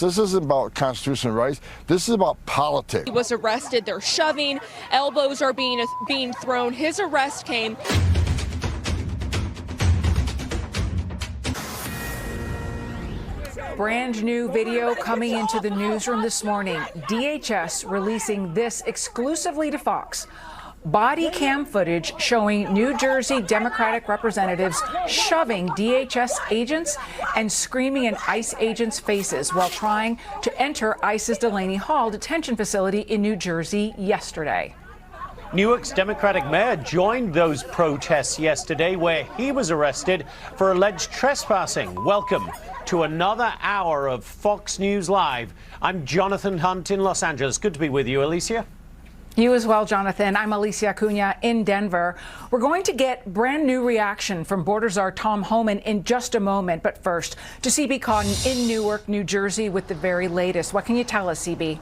This isn't about constitutional rights. This is about politics. He was arrested. They're shoving. Elbows are being thrown. His arrest came. Brand new video coming into the newsroom this morning. DHS releasing this exclusively to Fox. Body cam footage showing New Jersey Democratic representatives shoving DHS agents and screaming in ICE agents' faces while trying to enter ICE's Delaney Hall detention facility in New Jersey yesterday. Newark's Democratic mayor joined those protests yesterday where he was arrested for alleged trespassing. Welcome to another hour of Fox News Live. I'm Jonathan Hunt in Los Angeles. Good to be with you, Alicia. You as well, Jonathan. I'm Alicia Acuna in Denver. We're going to get brand new reaction from border czar Tom Homan in just a moment. But first, to CB Cotton in Newark, New Jersey with the very latest. What can you tell us, CB?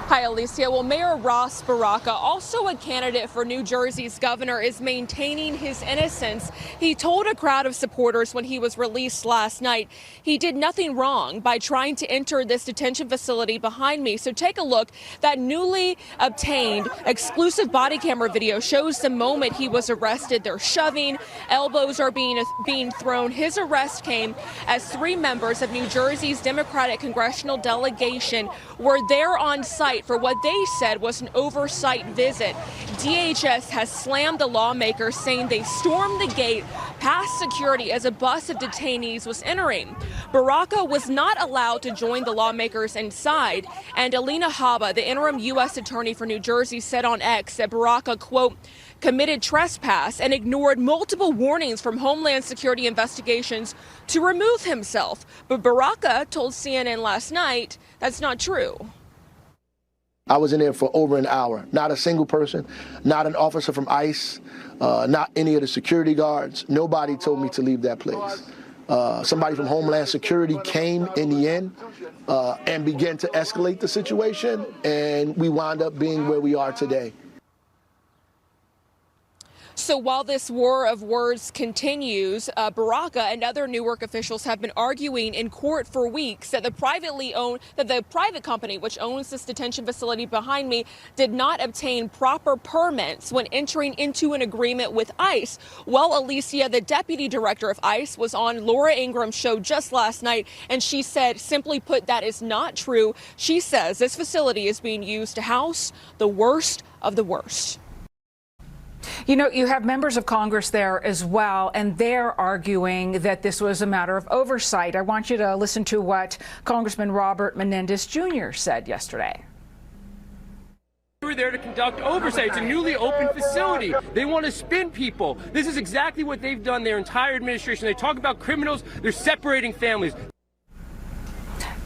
Hi, Alicia. Well, Mayor Ross Baraka, also a candidate for New Jersey's governor, is maintaining his innocence. He told a crowd of supporters when he was released last night he did nothing wrong by trying to enter this detention facility behind me. So take a look. That newly obtained exclusive body camera video shows the moment he was arrested. They're shoving. Elbows are being thrown. His arrest came as 3 members of New Jersey's Democratic congressional delegation were there on site for what they said was an oversight visit. DHS has slammed the lawmakers, saying they stormed the gate past security as a bus of detainees was entering. Baraka was not allowed to join the lawmakers inside, and Alina Habba, the interim U.S. attorney for New Jersey, said on X that Baraka, quote, committed trespass and ignored multiple warnings from Homeland Security investigations to remove himself. But Baraka told CNN last night that's not true. I was in there for over an hour. Not a single person, not an officer from ICE, not any of the security guards. Nobody told me to leave that place. Somebody from Homeland Security came in the end and began to escalate the situation, and we wound up being where we are today. So while this war of words continues, Baraka and other Newark officials have been arguing in court for weeks that the private company which owns this detention facility behind me did not obtain proper permits when entering into an agreement with ICE. Well, Alicia, the deputy director of ICE, was on Laura Ingram's show just last night, and she said, simply put, that is not true. She says this facility is being used to house the worst of the worst. You know, you have members of Congress there as well, and they're arguing that this was a matter of oversight. I want you to listen to what Congressman Robert Menendez Jr. said yesterday. We were there to conduct oversight. It's a newly opened facility. They want to spin people. This is exactly what they've done their entire administration. They talk about criminals. They're separating families.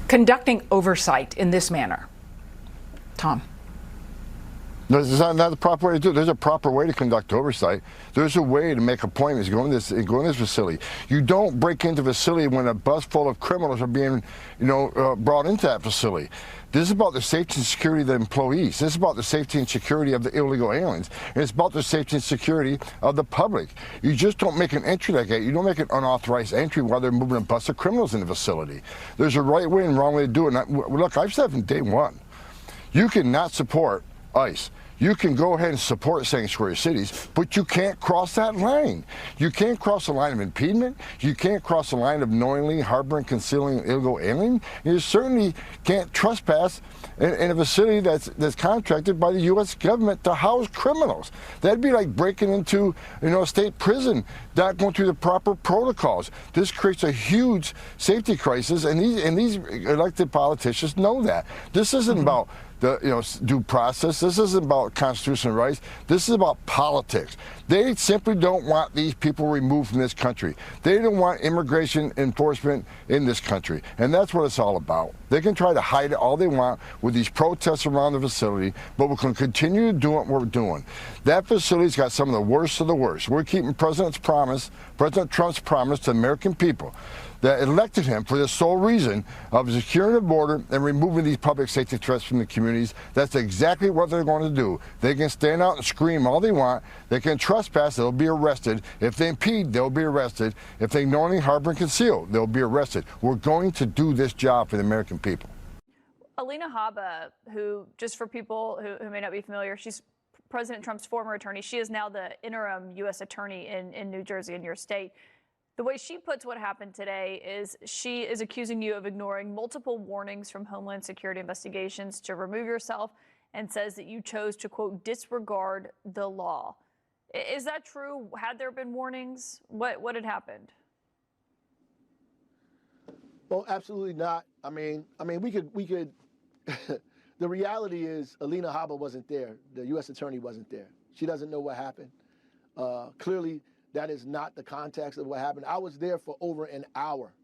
Conducting oversight in this manner. Tom. No, it's not the proper way to do it. There's a proper way to conduct oversight. There's a way to make appointments, go in this facility. You don't break into the facility when a bus full of criminals are being, brought into that facility. This is about the safety and security of the employees. This is about the safety and security of the illegal aliens. And it's about the safety and security of the public. You just don't make an entry like that. You don't make an unauthorized entry while they're moving a bus of criminals in the facility. There's a right way and wrong way to do it. Look, I've said from day one, you cannot support ICE. You can go ahead and support sanctuary cities, but you can't cross that line. You can't cross the line of impediment. You can't cross the line of knowingly harboring, concealing an illegal alien. You certainly can't trespass in a facility that's contracted by the U.S. government to house criminals. That'd be like breaking into a state prison, not going through the proper protocols. This creates a huge safety crisis, and these elected politicians know that. This isn't about due process. This isn't about constitutional rights. This is about politics. They simply don't want these people removed from this country. They don't want immigration enforcement in this country. And that's what it's all about. They can try to hide it all they want with these protests around the facility, but we can continue to do what we're doing. That facility's got some of the worst of the worst. We're keeping President Trump's promise to the American people that elected him for the sole reason of securing the border and removing these public safety threats from the communities. That's exactly what they're going to do. They can stand out and scream all they want. They can trespass, they'll be arrested. If they impede, they'll be arrested. If they knowingly harbor and conceal, they'll be arrested. We're going to do this job for the American people. Alina Habba, who, just for people who may not be familiar, she's President Trump's former attorney. She is now the interim U.S. attorney in New Jersey, in your state. The way she puts what happened today is she is accusing you of ignoring multiple warnings from Homeland Security investigations to remove yourself, and says that you chose to, quote, disregard the law. Is that true? Had there been warnings? What had happened? Well, absolutely not. I mean, we could. The reality is, Alina Habba wasn't there. The U.S. attorney wasn't there. She doesn't know what happened. Clearly, that is not the context of what happened. I was there for over an hour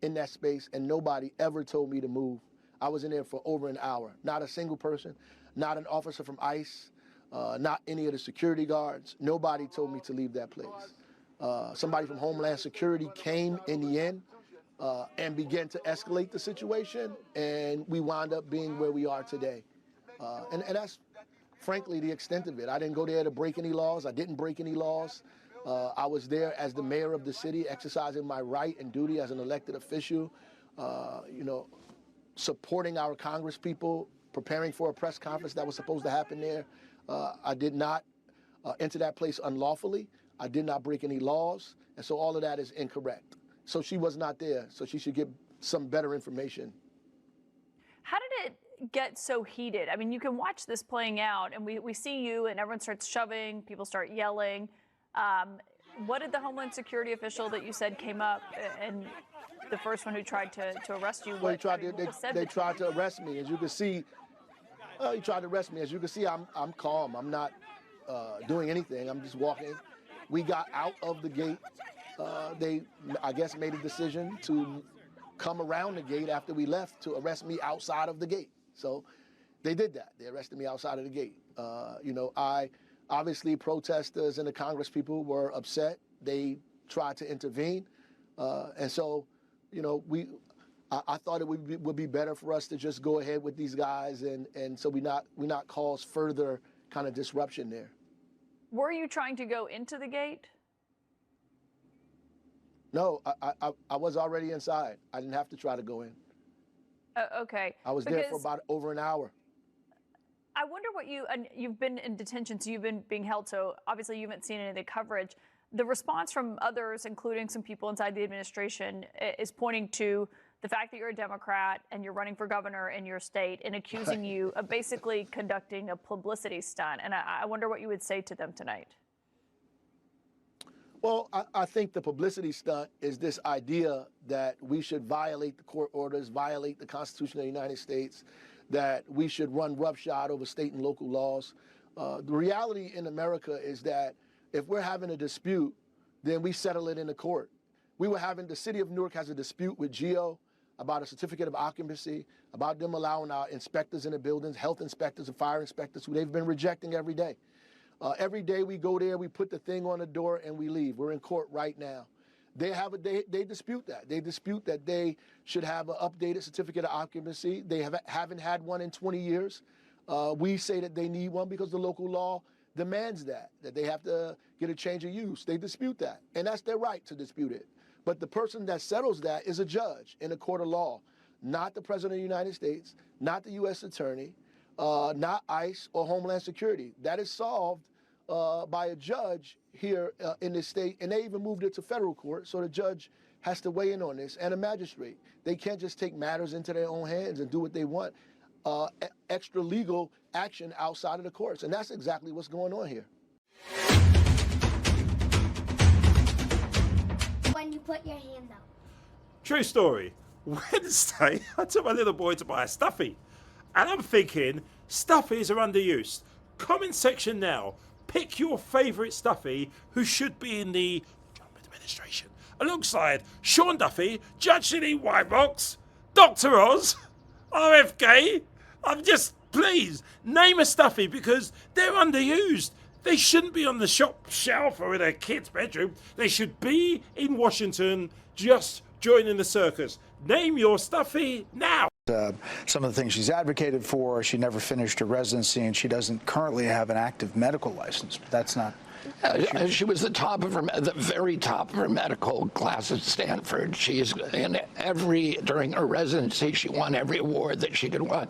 in that space, and nobody ever told me to move. I was in there for over an hour. Not a single person, not an officer from ICE, not any of the security guards. Nobody told me to leave that place. Somebody from Homeland Security came in the end and began to escalate the situation, and we wound up being where we are today. And that's, frankly, the extent of it. I didn't go there to break any laws. I didn't break any laws. I was there as the mayor of the city, exercising my right and duty as an elected official, supporting our Congress people, preparing for a press conference that was supposed to happen there. I did not enter that place unlawfully. I did not break any laws, and so all of that is incorrect. So she was not there, so she should get some better information. How did it get so heated? I mean, you can watch this playing out, and we see you, and everyone starts shoving, people start yelling. What did the Homeland Security official that you said came up, and the first one who tried to arrest you? Well, they tried to arrest me. As you can see, he tried to arrest me. As you can see, I'm calm. I'm not doing anything. I'm just walking. We got out of the gate. They, I guess, made a decision to come around the gate after we left to arrest me outside of the gate. So they did that. They arrested me outside of the gate. Obviously, protesters and the Congress people were upset. They tried to intervene. And so, I thought it would be better for us to just go ahead with these guys and so we not cause further kind of disruption there. Were you trying to go into the gate? No, I was already inside. I didn't have to try to go in. Okay. I was there for about over an hour. I wonder what you've been in detention, so you've been being held, so obviously you haven't seen any of the coverage. The response from others, including some people inside the administration, is pointing to the fact that you're a Democrat and you're running for governor in your state and accusing you of basically conducting a publicity stunt. And I wonder what you would say to them tonight. Well, I think the publicity stunt is this idea that we should violate the court orders, violate the Constitution of the United States, that we should run roughshod over state and local laws. The reality in America is that if we're having a dispute, then we settle it in the court. The city of Newark has a dispute with GEO about a certificate of occupancy, about them allowing our inspectors in the buildings, health inspectors and fire inspectors, who they've been rejecting every day. Every day we go there, we put the thing on the door and we leave. We're in court right now. They dispute that. They dispute that they should have an updated certificate of occupancy. They haven't had one in 20 years. We say that they need one because the local law demands that they have to get a change of use. They dispute that, and that's their right to dispute it. But the person that settles that is a judge in a court of law, not the President of the United States, not the U.S. Attorney, not ICE or Homeland Security. That is solved by a judge here in this state, and they even moved it to federal court, so the judge has to weigh in on this, and a magistrate. They can't just take matters into their own hands and do what they want. Extra legal action outside of the courts, and that's exactly what's going on here. When you put your hand out. True story. Wednesday, I took my little boy to buy a stuffy, and I'm thinking stuffies are underused. Comment section now. Pick your favourite stuffy who should be in the Trump administration, alongside Sean Duffy, Judge Judy Whitebox, Dr. Oz, RFK. Please, name a stuffy because they're underused. They shouldn't be on the shop shelf or in a kid's bedroom. They should be in Washington just joining the circus. Name your stuffy now. Some of the things she's advocated for, she never finished her residency, and she doesn't currently have an active medical license. But that's not. She was the very top of her medical class at Stanford. She's during her residency, she won every award that she could win.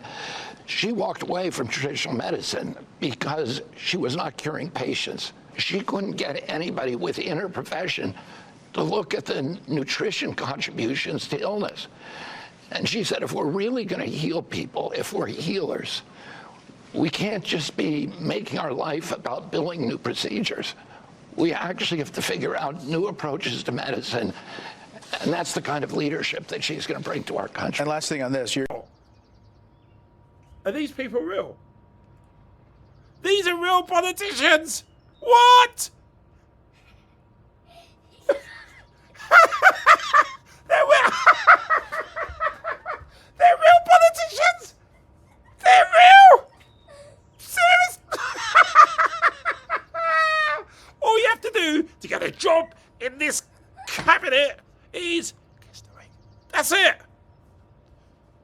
She walked away from traditional medicine because she was not curing patients. She couldn't get anybody within her profession to look at the nutrition contributions to illness. And she said, if we're really going to heal people, if we're healers, we can't just be making our life about building new procedures. We actually have to figure out new approaches to medicine. And that's the kind of leadership that she's going to bring to our country. And last thing on this, Are these people real? These are real politicians! What? They're real. They're real politicians. They're real. Serious. All you have to do to get a job in this cabinet is kiss the ring. That's it.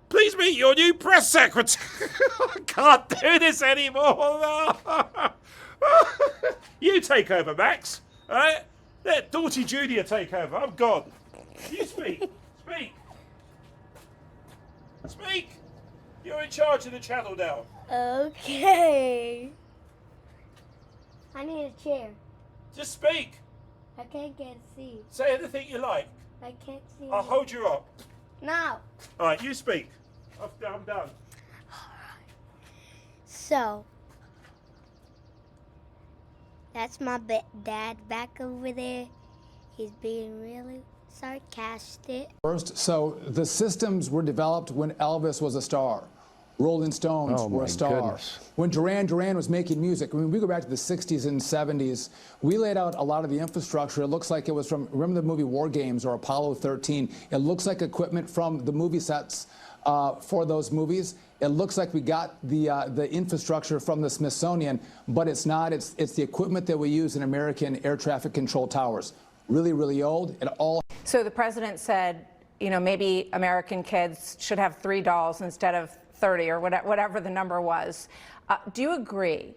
Please meet your new press secretary. I can't do this anymore. You take over, Max. All right? Let Doughty Jr. take over. I'm gone. You speak. Speak. Speak. You're in charge of the channel now. Okay. I need a chair. Just speak. I can't get a seat. Say anything you like. I can't see. I'll hold you up. No. All right, you speak. I'm done. So, that's my dad back over there. He's being really sarcastic. First, so the systems were developed when Elvis was a star. Rolling Stones were a star. Goodness. When Duran Duran was making music, I mean, we go back to the 60s and 70s, we laid out a lot of the infrastructure. It looks like it was from, remember the movie War Games or Apollo 13? It looks like equipment from the movie sets for those movies. It looks like we got the infrastructure from the Smithsonian, but it's not. It's the equipment that we use in American air traffic control towers. Really, really old. It all. So the president said, you know, maybe American kids should have 3 dolls instead of 30 or whatever the number was. Do you agree?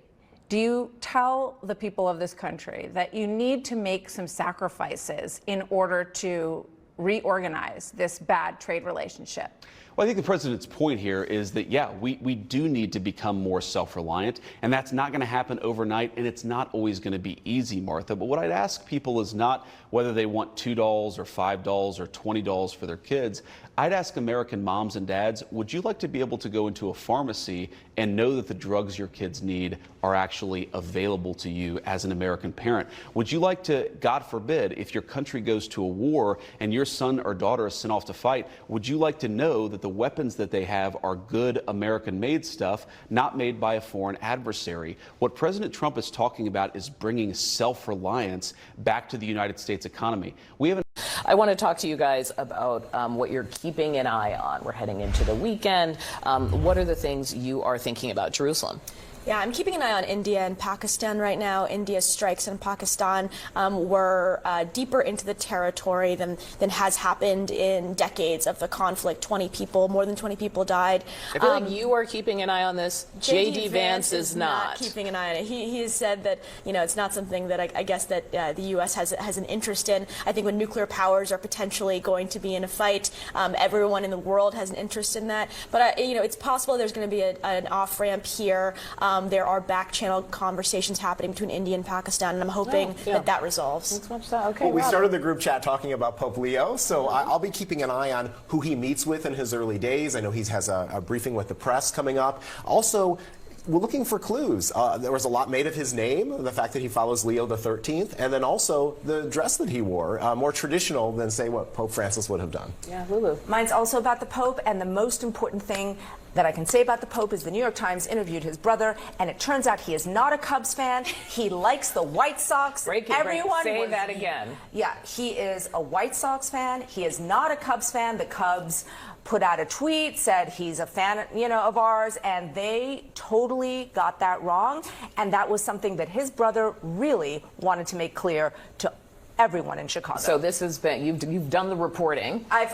Do you tell the people of this country that you need to make some sacrifices in order to reorganize this bad trade relationship? Well, I think the president's point here is that, yeah, we do need to become more self-reliant, and that's not going to happen overnight, and it's not always going to be easy, Martha. But what I'd ask people is not whether they want $2 or $5 or $20 for their kids. I'd ask American moms and dads, would you like to be able to go into a pharmacy and know that the drugs your kids need are actually available to you as an American parent? Would you like to, God forbid, if your country goes to a war and your son or daughter is sent off to fight, would you like to know that the weapons that they have are good American-made stuff, not made by a foreign adversary? What President Trump is talking about is bringing self-reliance back to the United States economy. We have I want to talk to you guys about what you're keeping an eye on. We're heading into the weekend. What are the things you are thinking about? Jerusalem. Yeah, I'm keeping an eye on India and Pakistan right now. India's strikes in Pakistan were deeper into the territory than has happened in decades of the conflict. More than 20 people died. I feel like you are keeping an eye on this. J.D. Vance is not keeping an eye on it. He has said that, you know, it's not something that I guess that the U.S. has an interest in. I think when nuclear powers are potentially going to be in a fight, everyone in the world has an interest in that. But, you know, it's possible there's going to be an off-ramp here. There are back-channel conversations happening between India and Pakistan, and I'm hoping that resolves. Okay, well, we started the group chat talking about Pope Leo, so I'll be keeping an eye on who he meets with in his early days. I know he has a briefing with the press coming up. Also, we're looking for clues. There was a lot made of his name, the fact that he follows Leo the 13th, and then also the dress that he wore, more traditional than, say, what Pope Francis would have done. Yeah, Lulu. Mine's also about the Pope, and the most important thing that I can say about the Pope is the New York Times interviewed his brother, and it turns out he is not a Cubs fan. He likes the White Sox. Say that again. Yeah, he is a White Sox fan. He is not a Cubs fan. The Cubs put out a tweet, said he's a fan, you know, of ours, and they totally got that wrong. And that was something that his brother really wanted to make clear to everyone in Chicago. So this has been, you've done the reporting. I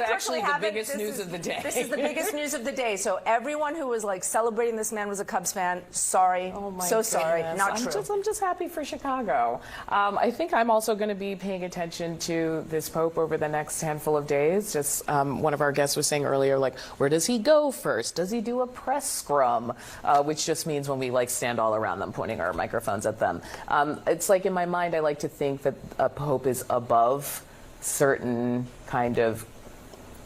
actually the biggest news of the day. This is the biggest news of the day. So everyone who was like celebrating this man was a Cubs fan. Sorry. Oh my so sorry. goodness. Not true. I'm just happy for Chicago. I think I'm also going to be paying attention to this Pope over the next handful of days. Just one of our guests was saying earlier, like, where does he go first? Does he do a press scrum? Which just means when we like stand all around them, pointing our microphones at them. It's like in my mind, I like to think that a Pope is above certain kind of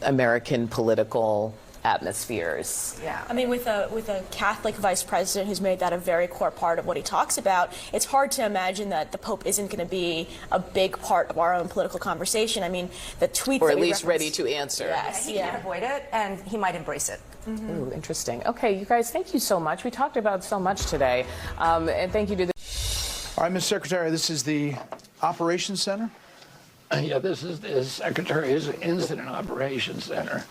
American political atmospheres. Yeah. I mean, with a Catholic vice president who's made that a very core part of what he talks about, it's hard to imagine that the Pope isn't going to be a big part of our own political conversation. I mean, the tweets or that at we least referenced, ready to answer. Yes, He can't avoid it, and he might embrace it. Ooh, interesting. Okay, you guys, thank you so much. We talked about so much today, and thank you to the. All right, Ms. Secretary, this is the Operations Center. Yeah, this is the Secretary's Incident Operations Center.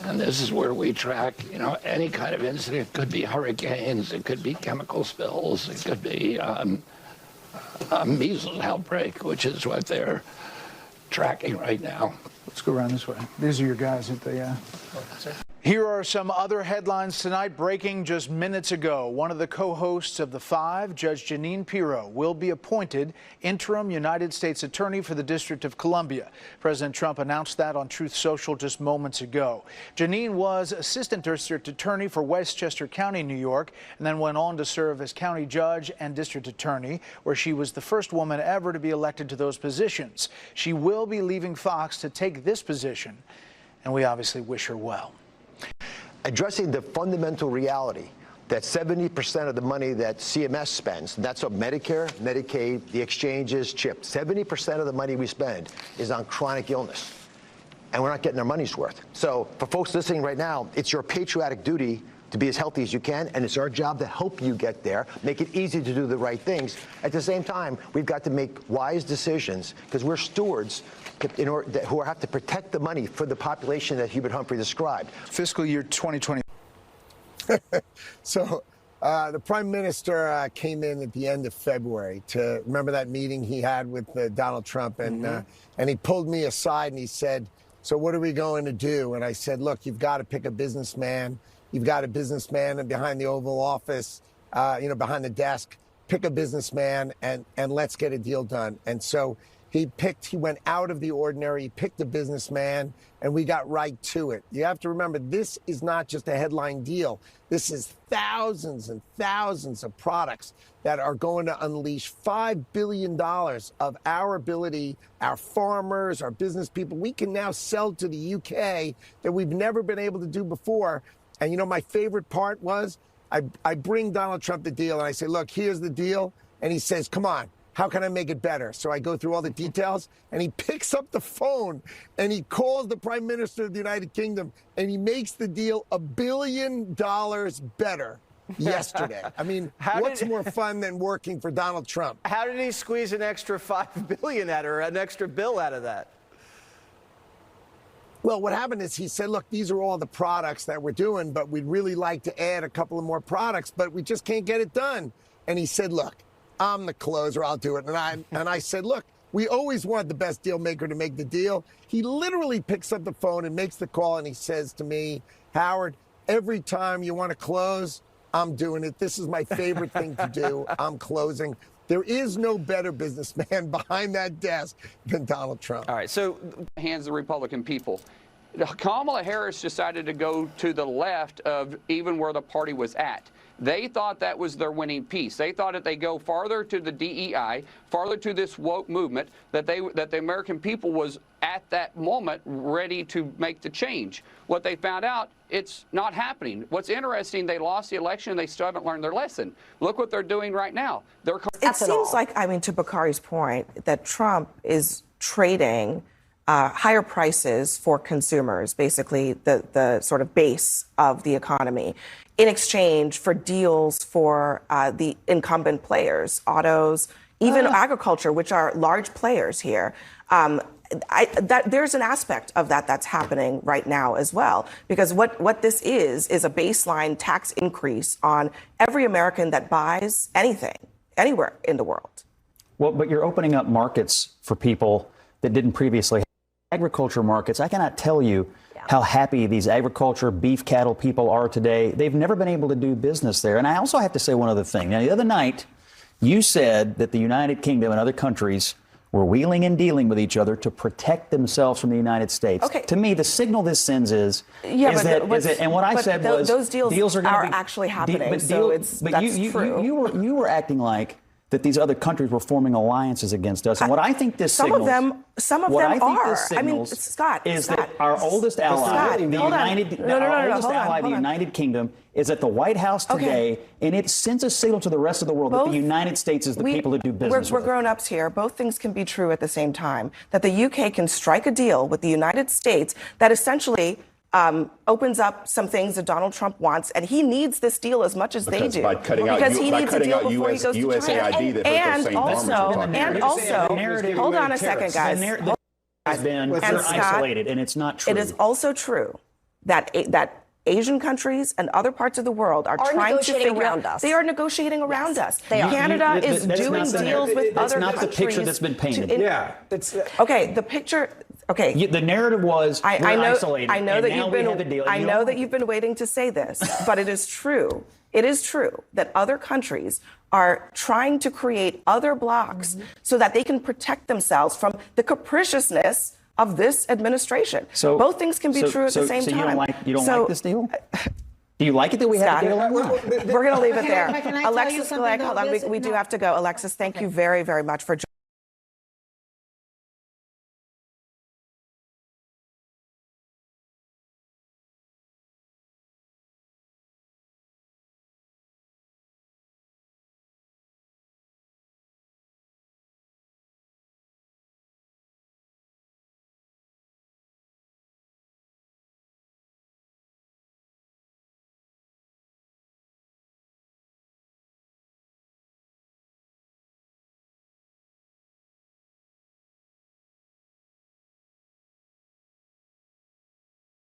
And this is where we track, any kind of incident. It could be hurricanes, it could be chemical spills, it could be a measles outbreak, which is what they're tracking right now. Let's go around this way. These are your guys at the... Here are some other headlines tonight, breaking just minutes ago. One of the co-hosts of The Five, Judge Jeanine Pirro, will be appointed interim United States Attorney for the District of Columbia. President Trump announced that on Truth Social just moments ago. Jeanine was Assistant District Attorney for Westchester County, New York, and then went on to serve as County Judge and District Attorney, where she was the first woman ever to be elected to those positions. She will be leaving Fox to take this position, and we obviously wish her well. Addressing the fundamental reality that 70% of the money that CMS spends, and that's on Medicare, Medicaid, the exchanges, CHIP, 70% of the money we spend is on chronic illness. And we're not getting our money's worth. So for folks listening right now, it's your patriotic duty to be as healthy as you can, and it's our job to help you get there, make it easy to do the right things. At the same time, we've got to make wise decisions because we're stewards who have to protect the money for the population that Hubert Humphrey described. Fiscal year 2020. So the Prime Minister came in at the end of February to remember that meeting he had with Donald Trump, and he pulled me aside and he said, so what are we going to do? And I said, look, you've got to pick a businessman. You've got a businessman behind the Oval Office, behind the desk. Pick a businessman and let's get a deal done. And so he went out of the ordinary, he picked a businessman, and we got right to it. You have to remember, this is not just a headline deal. This is thousands and thousands of products that are going to unleash $5 billion of our ability, our farmers, our business people. We can now sell to the UK that we've never been able to do before. And my favorite part was I bring Donald Trump the deal and I say, look, here's the deal. And he says, come on, how can I make it better? So I go through all the details and he picks up the phone and he calls the Prime Minister of the United Kingdom and he makes the deal $1 billion better yesterday. I mean, what's more fun than working for Donald Trump? How did he squeeze an extra $5 billion out or an extra bill out of that? Well, what happened is he said, look, these are all the products that we're doing, but we'd really like to add a couple of more products, but we just can't get it done. And he said, look, I'm the closer, I'll do it. And I said, look, we always want the best deal maker to make the deal. He literally picks up the phone and makes the call and he says to me, Howard, every time you want to close, I'm doing it. This is my favorite thing to do. I'm closing. There is no better businessman behind that desk than Donald Trump. All right, so hands the Republican people. Kamala Harris decided to go to the left of even where the party was at. They thought that was their winning piece. They thought if they go farther to the DEI, farther to this woke movement, that the American people was at that moment ready to make the change. What they found out, it's not happening. What's interesting, they lost the election and they still haven't learned their lesson. Look what they're doing right now. It seems like, to Bakari's point, that Trump is trading higher prices for consumers, basically the sort of base of the economy, in exchange for deals for the incumbent players, autos, even agriculture, which are large players here. There's an aspect of that's happening right now as well, because what this is a baseline tax increase on every American that buys anything, anywhere in the world. Well, but you're opening up markets for people that didn't previously have agriculture markets. I cannot tell you how happy these agriculture, beef cattle people are today. They've never been able to do business there. And I also have to say one other thing. Now, the other night, you said that the United Kingdom and other countries were wheeling and dealing with each other to protect themselves from the United States. Okay. To me, the signal this sends is that, and what I said was those deals are going to be actually happening. That's true. You were acting like that these other countries were forming alliances against us. And what I think this signals... Some of them are. I mean, Scott, that our oldest ally, the United Kingdom, is at the White House today, and it sends a signal to the rest of the world that the United States is the people to do business We're with. grown-ups here. Both things can be true at the same time. That the UK can strike a deal with the United States that essentially opens up some things that Donald Trump wants, and he needs this deal as much as they do. By cutting out, he needs a deal before he goes to USAID China. And also, hold on a second, guys. Has been isolated, and it's not true. It is also true that Asian countries and other parts of the world are trying to figure around out. us. They are negotiating around us. They are. Canada is doing deals with other countries. That's not the picture that's been painted. Okay, the picture. Okay. The narrative was we're isolated. I know that and now we have a deal. I know that you've been waiting to say this, but it is true. It is true that other countries are trying to create other blocs so that they can protect themselves from the capriciousness of this administration. So both things can be true at the same time. You don't like this deal? Do you like it that we have a deal? We're going to leave it there. Can I tell you Alexis, something hold on. We do have to go. Alexis, thank you very, very much for joining.